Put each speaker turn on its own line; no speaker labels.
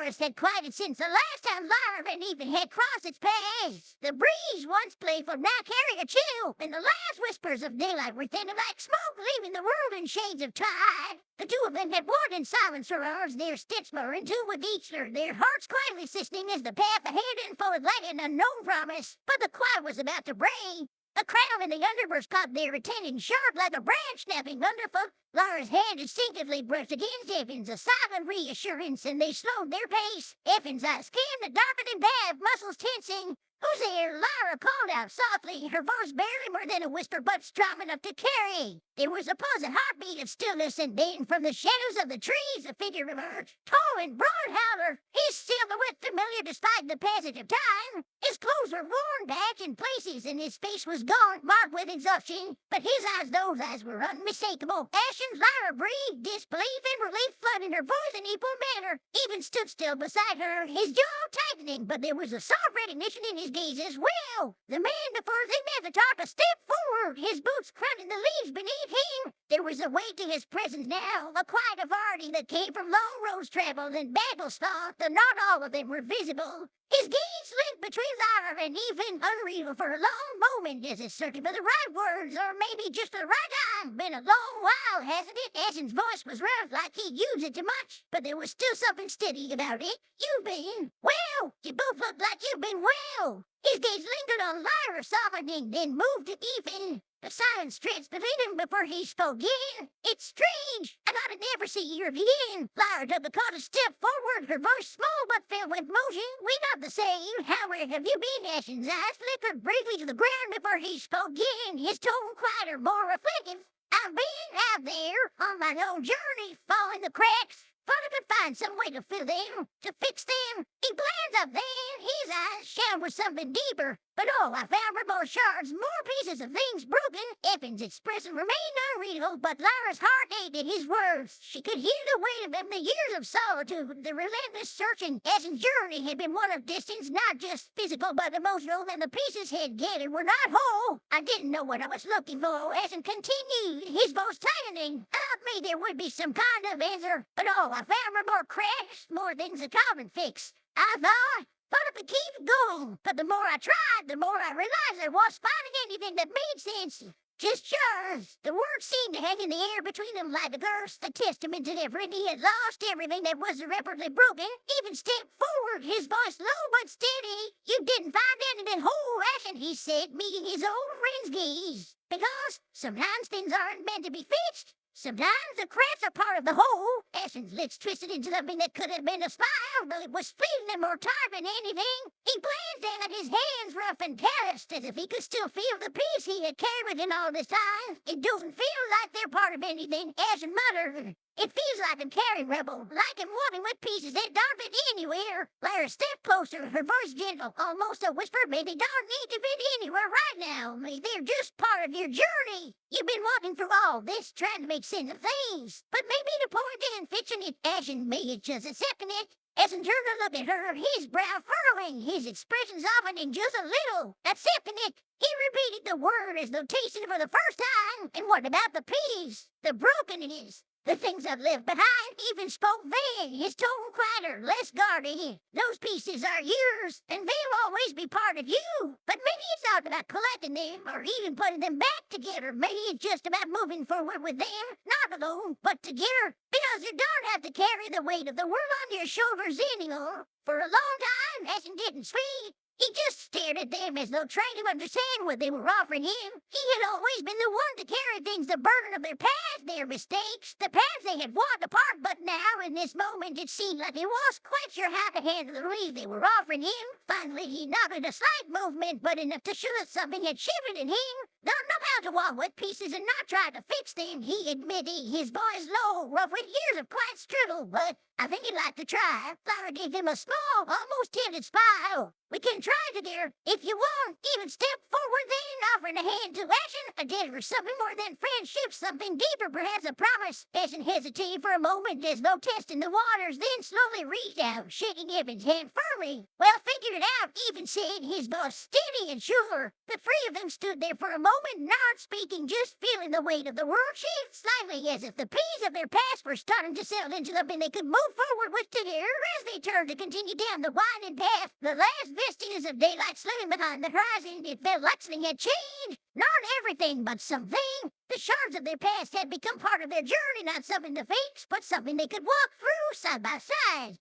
forest had quieted since the last time Lyra and even had crossed its paths. The breeze, once playful, now carried a chill, and the last whispers of daylight were thinning like smoke, leaving the world in shades of tide. The two of them had walked in silence for hours near Stitchmore, and two with each their hearts quietly listening as the path ahead unfolded like an unknown promise. But the quiet was about to break. The crowd and the underbrush caught their attention sharp like a branch snapping underfoot. Laura's hand instinctively brushed against Effie's, a silent reassurance, and they slowed their pace. Effie's eyes scanned the darkening path, muscles tensing. "Who's there?" Lyra called out softly, her voice barely more than a whisper, but strong enough to carry. There was a pause, a heartbeat of stillness, and then from the shadows of the trees a figure emerged. Tall and broad, however, his silhouette familiar despite the passage of time. His clothes were worn, patched in places, and his face was gaunt, marked with exhaustion. But his eyes, those eyes, were unmistakable. Ashen's Lyra breathed, disbelief and relief flooding her voice in equal manner. Even stood still beside her, his jaw tightening, but there was a soft recognition in his gaze as well. The man before them had to talk a step forward, his boots crunching the leaves beneath him. There was a weight to his presence now, a quiet authority that came from long roads traveled and battles fought, though not all of them were visible. His gaze linked between Lyra and even unreal for a long moment as it searched for the right words, or maybe just the right time. Been a long while, hasn't it? Ashen's voice was rough, like he'd used it too much, but there was still something steady about it. "You've been well. You both look like you've been well." His gaze lingered on Lyra, softening, then moved to Ethan. The silence stretched between them before he spoke again. "It's strange. I thought I'd never see you again." Lyra took a step forward, her voice small but filled with motion. "We not the same. How have you been?" Ashen's eyes flickered briefly to the ground before he spoke again, his tone quieter, more reflective. "I've been out there on my own journey, following the cracks. Thought I could find some way to fill them, to fix them." He glanced up then, his eyes shone with something deeper. "But all I found were more shards, more pieces of things broken." Effie's expression remained unreadable, but Lyra's heart ached at his words. She could hear the weight of them, the years of solitude, the relentless searching. Ashen's journey had been one of distance, not just physical but emotional, and the pieces he had gathered were not whole. "I didn't know what I was looking for," Ashen continued, his voice tightening. "I thought maybe there would be some kind of answer, but all I found were more cracks, more things that couldn't fix. I thought I could keep going, but the more I tried, the more I realized I wasn't finding anything that made sense. Just shards." The words seemed to hang in the air between them like a curse, a testament to everything he had lost, everything that was irreparably broken. Even stepped forward, his voice low but steady. "You didn't find anything whole, Ashen," he said, meeting his old friend's gaze. "Because sometimes things aren't meant to be fixed. Sometimes the cracks are part of the whole." Ashen's lips twisted into something that could have been a smile, but it was fleeting and more tired than anything. He glanced down at his hands, rough and calloused, as if he could still feel the peace he had carried in all this time. "It doesn't feel like they're part of anything," Ashen muttered. "It feels like a carrying rubble, like I'm walking with pieces that don't fit anywhere." Lyra stepped closer, her voice gentle, almost a whisper. "Maybe don't need to fit anywhere right now. Maybe they're just part of your journey. You've been walking through all this, trying to make sense of things. But maybe the point isn't fixing it." Ashen made just accepting it. Ashen turned to look at her, his brow furrowing, his expression softening just a little. "Accepting it." He repeated the word as though tasting it for the first time. "And what about the peace? The brokenness? The things I've left behind?" Even spoke then, his tone quieter, less guarded. "Those pieces are yours, and they'll always be part of you. But maybe it's not about collecting them, or even putting them back together. Maybe it's just about moving forward with them, not alone, but together. Because you don't have to carry the weight of the world on your shoulders anymore." For a long time, Ashen didn't speak. He just stared at them as though trying to understand what they were offering him. He had always been the one to carry things, the burden of their past, their mistakes, the paths they had walked apart. But now, in this moment, it seemed like he wasn't quite sure how to handle the relief they were offering him. Finally, he nodded a slight movement, but enough to show that something had shifted in him. "Don't know how to walk with pieces and not try to fix them," he admitted, his voice low, rough with years of quiet struggle. "But I think he'd like to try." Lyra gave him a small, almost timid smile. "We can try try together. If you won't, even step forward then, offering a hand to action, a deal or something more than friendship, something deeper, perhaps a promise. Evan hesitated for a moment, as though testing the waters, then slowly reached out, shaking Evan's hand firmly. Well, figure it out, Evan said, his voice steady and sure. The three of them stood there for a moment, not speaking, just feeling the weight of the world shift slightly, as if the peas of their past were starting to settle into something they could move forward with together. As they turned to continue down the winding path, the last vestiges of daylight slipping behind the horizon, it felt like something had changed. Not everything, but something. The shards of their past had become part of their journey, not something to fix, but something they could walk through side by side.